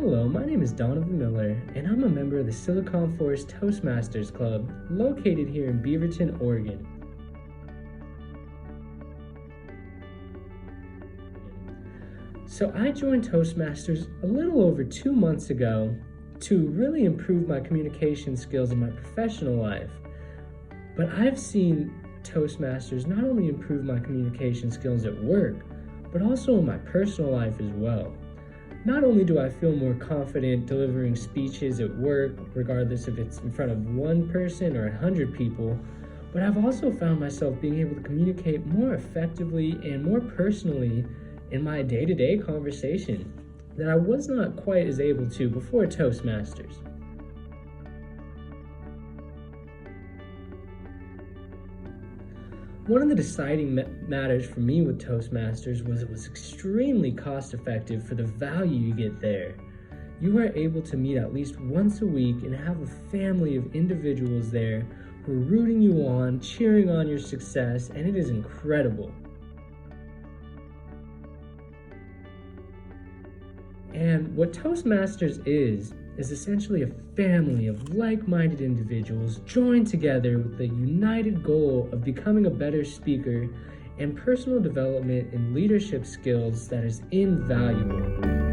Hello, my name is Donavan Miller, and I'm a member of the Silicon Forest Toastmasters Club, located here in Beaverton, Oregon. So I joined Toastmasters a little over 2 months ago to really improve my communication skills in my professional life. But I've seen Toastmasters not only improve my communication skills at work, but also in my personal life as well. Not only do I feel more confident delivering speeches at work, regardless if it's in front of one person or 100 people, but I've also found myself being able to communicate more effectively and more personally in my day-to-day conversation that I was not quite as able to before Toastmasters. One of the deciding matters for me with Toastmasters was it was extremely cost-effective for the value you get there. You are able to meet at least once a week and have a family of individuals there who are rooting you on, cheering on your success, and it is incredible. And what Toastmasters is essentially a family of like-minded individuals joined together with the united goal of becoming a better speaker and personal development and leadership skills that is invaluable.